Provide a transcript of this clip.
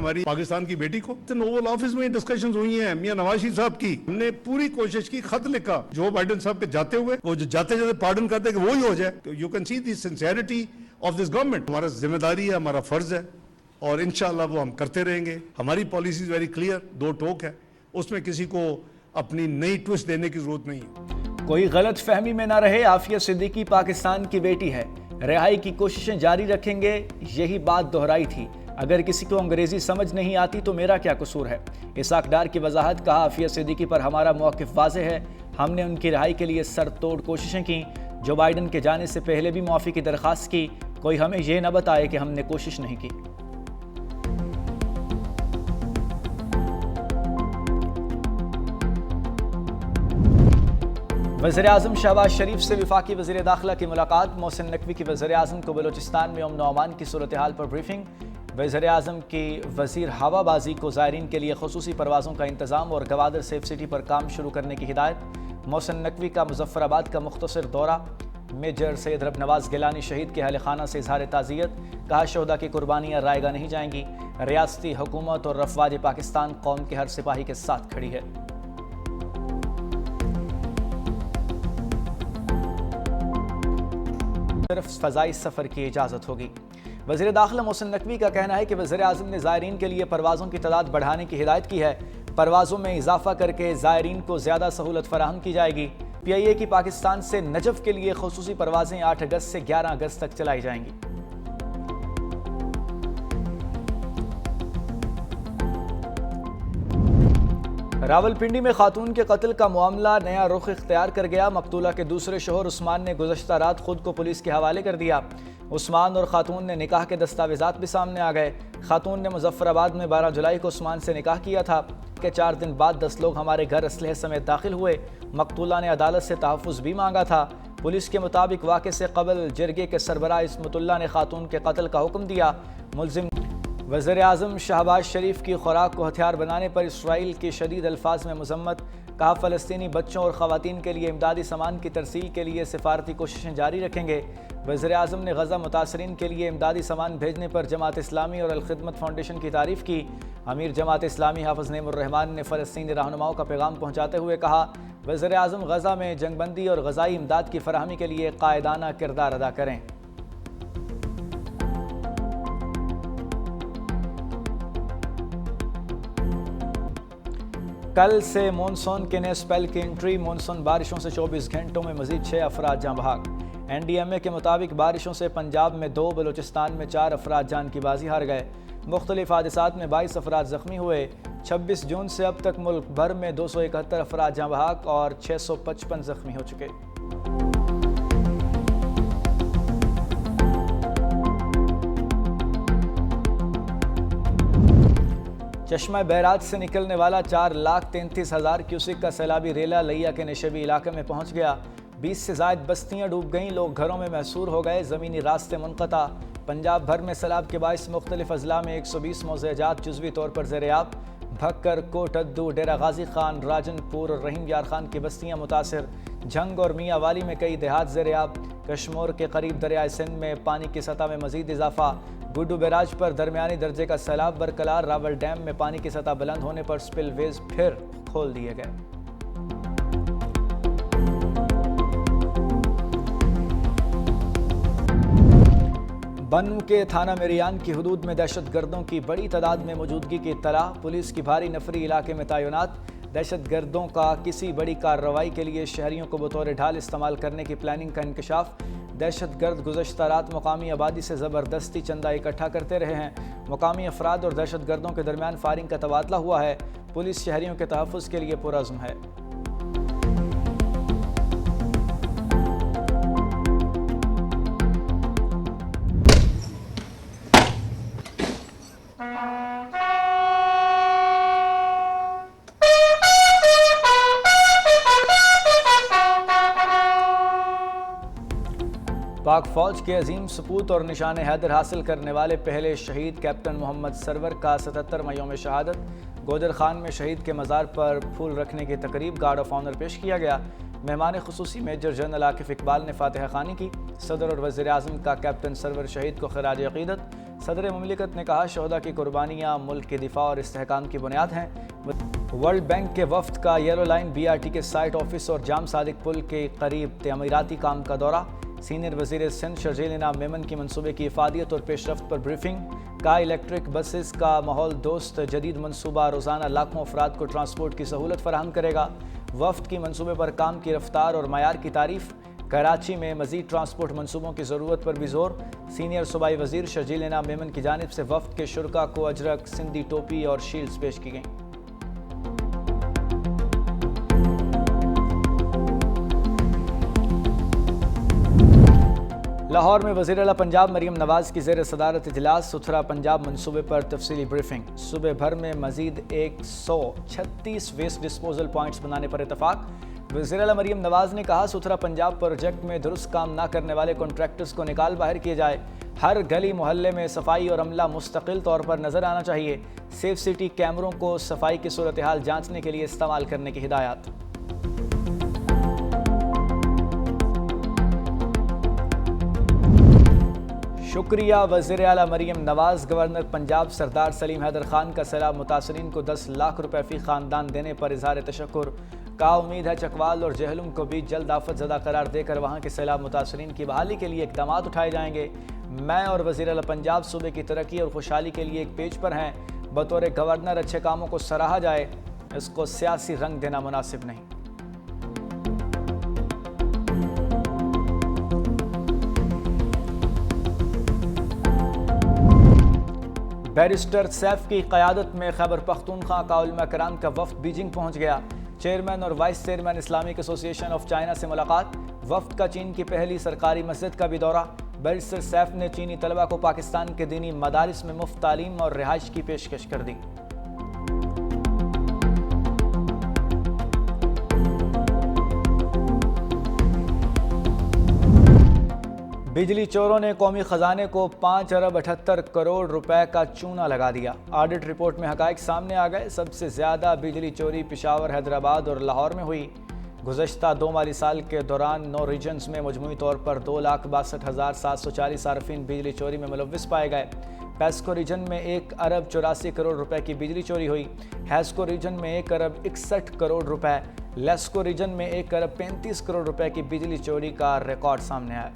हमारी पाकिस्तान की बेटी को। ओवल ऑफिस में डिस्कशंस हुई हैं मियां नवाज शरीफ साहब की। हमने पूरी कोशिश की, खत लिखा जो बाइडेन साहब के जाते हुए, वो जो जाते जाते पार्डन करते कि वो ही हो जाए। तो you can see the sincerity of this government. हमारा जिम्मेदारी है, हमारा फर्ज है और इंशाअल्लाह वो हम करते रहेंगे। हमारी पॉलिसी वेरी क्लियर, दो टोक है, उसमें किसी को अपनी नई ट्विस्ट देने की जरूरत नहीं है। कोई गलत फहमी में ना रहे, आफिया सिद्दीकी पाकिस्तान की बेटी है, रिहाई की कोशिशें जारी रखेंगे, यही बात दोहराई थी। अगर किसी को अंग्रेजी समझ नहीं आती तो मेरा क्या कसूर है। इसाक डार की वजाहत, कहा आफिया सिद्दीकी पर हमारा मौक़िफ़ वाज़ेह है, हमने उनकी रिहाई के लिए सर तोड़ कोशिशें की। जो बाइडन के जाने से पहले भी मुआफ़ी की दरख्वास्त की, कोई हमें यह न बताए कि हमने कोशिश नहीं की। वज़ीर-ए-आज़म शहबाज शरीफ से वफाकी वज़ीर दाखिला की मुलाकात। मोहसिन नकवी की वज़ीर-ए-आज़म को बलूचिस्तान में अमन व अमान की सूरत हाल पर ब्रीफिंग। वज़ीर-ए-आज़म की वज़ीर हवाबाजी को ज़ायरीन के लिए ख़ुसूसी परवाज़ों का इंतज़ाम और गवादर सेफ सिटी पर काम शुरू करने की हिदायत। मोहसिन नकवी का मुज़फ़्फ़राबाद का मुख्तसर दौरा। मेजर सैयद रब नवाज़ गिलानी शहीद के अहल खाना से इज़हार ताज़ियत, कहा शहदा की कुर्बानियाँ रायगा नहीं जाएंगी। रियासती हुकूमत और अफ़वाज पाकिस्तान कौम के हर सिपाही के साथ खड़ी है। सिर्फ फ़ज़ाई सफ़र की इजाज़त होगी। वज़ीर दाखिला मोहसिन नकवी का कहना है कि वज़ीर-ए-आज़म ने ज़ायरीन के लिए परवाज़ों की तादाद बढ़ाने की हिदायत की है। परवाज़ों में इजाफ़ा करके ज़ायरीन को ज़्यादा सहूलत फराहम की जाएगी। PIA की पाकिस्तान से नजफ़ के लिए ख़ुसूसी परवाज़ें 8 अगस्त से 11 अगस्त तक चलाई जाएंगी। रावलपिंडी में खातून के कत्ल का मामला नया रुख इख्तियार कर गया। मकतूला के दूसरे शोहर उस्मान ने गुज़श्ता रात खुद को पुलिस के हवाले कर दिया। उस्मान और खातून ने निकाह के दस्तावेज़ात भी सामने आ गए। खातून ने मुज़फ़्फ़राबाद में 12 जुलाई को उस्मान से निकाह किया था कि 4 दिन बाद 10 लोग हमारे घर असलहे समेत दाखिल हुए। मकतूला ने अदालत से तहफ़्फ़ुज़ भी मांगा था। पुलिस के मुताबिक वाक़े से कबल जरगे के सरबराह इस्मतुल्लाह ने खातून के कत्ल का हुक्म दिया। मुलजिम वज़ीर-ए-आज़म शहबाज शरीफ की खुराक को हथियार बनाने पर इसराइल की शदीद अल्फाज में मज़म्मत, कहा फ़लस्तीनी बच्चों और ख़वातीन के लिए इमदादी सामान की तरसील के लिए सिफारती कोशिशें जारी रखेंगे। वज़ीर-ए-आज़म ने गज़ा मुतासरीन के लिए इमदादी सामान भेजने पर जमात इस्लामी और अल-खिदमत फाउंडेशन की तारीफ़ की। अमीर जमात इस्लामी हाफ़िज़ नेमुर्रहमान ने फ़लस्तीनी रहनुमाओं का पैगाम पहुँचाते हुए कहा, वज़ीर-ए-आज़म गज़ा में जंगबंदी और ग़ज़ाई इमदाद की फ़राहमी के लिए क़ायदाना किरदार अदा करें। कल से मानसून के नए स्पेल की एंट्री। मानसून बारिशों से 24 घंटों में मजीद 6 अफराद जाँ बहक। NDMA के मुताबिक बारिशों से पंजाब में 2, बलूचिस्तान में 4 अफराद जान की बाजी हार गए। मुख्तलिफ हादसात में 22 अफराद ज़ख्मी हुए। 26 जून से अब तक मुल्क भर में 271 अफराद जाँ बहक और 655 ज़ख्मी हो चुके। चश्मा बैराज से निकलने वाला 4,33,000 क्यूसिक का सैलाबी रेला लिया के नशेबी इलाके में पहुंच गया। 20 से ज़ायद बस्तियां डूब गईं, लोग घरों में महसूर हो गए, ज़मीनी रास्ते मुनक़ता। पंजाब भर में सैलाब के बाइस मुख्तलिफ अज़ला में 120 मौज़ेजात जुज़वी तौर पर ज़ेर-ए-आब। भक्कर, कोटद्दू, डेरा गाजी खान, राजनपुर और रहीम यार खान की बस्तियां मुतासिर। झंग और मियाँ वाली में कई देहात ज़ेर-ए-आब। कश्मोर के करीब दरियाए सिंध में पानी की सतह में मज़ीद इजाफा। गुड्डू बैराज पर दरमियानी दर्जे का सैलाब बरकरार। रावल डैम में पानी की सतह बुलंद होने पर स्पिलवेज फिर खोल दिए गए। बनू के थाना मेरियान की हुदूद में दहशत गर्दों की बड़ी तादाद में मौजूदगी की इत्तला। पुलिस की भारी नफरी इलाके में तैनात। दहशत गर्दों का किसी बड़ी कार्रवाई के लिए शहरियों को बतौर ढाल इस्तेमाल करने की प्लानिंग का इंकशाफ। दहशत गर्द गुज़श्ता रात मुकामी आबादी से ज़बरदस्ती चंदा इकट्ठा करते रहे हैं। मुकामी अफराद और दहशत गर्दों के दरमियान फायरिंग का तबादला हुआ है। पुलिस शहरियों के तहफ़्फ़ुज़ के लिए पुरअज़्म है। पाक फ़ौज के अजीम सपूत और निशान हैदर हासिल करने वाले पहले शहीद कैप्टन मोहम्मद सरवर का 77वां यौम शहादत। गोदर खान में शहीद के मज़ार पर फूल रखने की तकरीब गार्ड ऑफ ऑनर पेश किया गया। मेहमान खुसूसी मेजर जनरल आकिफ इकबाल ने फातिहा खानी की। सदर और वज़ीर-ए-आज़म का कैप्टन सरवर शहीद को खिराज अक़ीदत। صدر مملکت نے کہا شہداء کی قربانیاں ملک کے دفاع اور استحکام کی بنیاد ہیں۔ ورلڈ بینک کے وفد کا یلو لائن BRT کے سائٹ آفس اور جام صادق پل کے قریب تعمیراتی کام کا دورہ۔ سینئر وزیر سندھ شرجیل انعام میمن کی منصوبے کی افادیت اور پیش رفت پر بریفنگ۔ کا الیکٹرک بسز کا ماحول دوست جدید منصوبہ روزانہ لاکھوں افراد کو ٹرانسپورٹ کی سہولت فراہم کرے گا۔ وفد کی منصوبے پر کام کی رفتار اور معیار کی تعریف۔ کراچی میں مزید ٹرانسپورٹ منصوبوں کی ضرورت پر بھی زور۔ سینئر صوبائی وزیر شرجیل انعام میمن کی جانب سے وفد کے شرکاء کو اجرک، سندھی ٹوپی اور شیلڈز پیش کی گئیں۔ لاہور میں وزیر اعلیٰ پنجاب مریم نواز کی زیر صدارت اجلاس ستھرا پنجاب منصوبے پر تفصیلی بریفنگ۔ صوبے بھر میں مزید 136 ویسٹ ڈسپوزل پوائنٹس بنانے پر اتفاق۔ وزیر اعلیٰ مریم نواز نے کہا ستھرا پنجاب پروجیکٹ میں درست کام نہ کرنے والے کنٹریکٹرز کو نکال باہر کیے جائے۔ ہر گلی محلے میں صفائی اور عملہ مستقل طور پر نظر آنا چاہیے۔ سیف سٹی کیمروں کو صفائی کی صورتحال جانچنے کے لیے استعمال کرنے کی ہدایات۔ شکریہ وزیر اعلیٰ مریم نواز۔ گورنر پنجاب سردار سلیم حیدر خان کا سیلاب متاثرین کو 10 لاکھ روپے فی خاندان دینے پر اظہار تشکر۔ کا امید ہے چکوال اور جہلم کو بھی جلد آفت زدہ قرار دے کر وہاں کے سیلاب متاثرین کی بحالی کے لیے اقدامات اٹھائے جائیں گے۔ میں اور وزیر اعلیٰ پنجاب صوبے کی ترقی اور خوشحالی کے لیے ایک پیج پر ہیں۔ بطور گورنر اچھے کاموں کو سراہا جائے، اس کو سیاسی رنگ دینا مناسب نہیں۔ بیرسٹر سیف کی قیادت میں خیبر پختونخوا کا علماء کرام کا وفد بیجنگ پہنچ گیا۔ چیئرمین اور وائس چیئرمین اسلامک ایسوسی ایشن آف چائنا سے ملاقات۔ وفد کا چین کی پہلی سرکاری مسجد کا بھی دورہ۔ بیرسٹر سیف نے چینی طلبہ کو پاکستان کے دینی مدارس میں مفت تعلیم اور رہائش کی پیشکش کر دی۔ بجلی چوروں نے قومی خزانے کو 5 ارب 78 کروڑ روپے کا چونا لگا دیا۔ آڈٹ رپورٹ میں حقائق سامنے آ گئے۔ سب سے زیادہ بجلی چوری پشاور، حیدرآباد اور لاہور میں ہوئی۔ گزشتہ 2 مالی سال کے دوران 9 ریجنز میں مجموعی طور پر 2,62,740 صارفین بجلی چوری میں ملوث پائے گئے۔ پیسکو ریجن میں 1 ارب 84 کروڑ روپے کی بجلی چوری ہوئی۔ ہیسکو ریجن میں 1 ارب 61 کروڑ روپے، لیسکو ریجن میں 1 ارب 35 کروڑ روپے کی بجلی چوری کا ریکارڈ سامنے آیا۔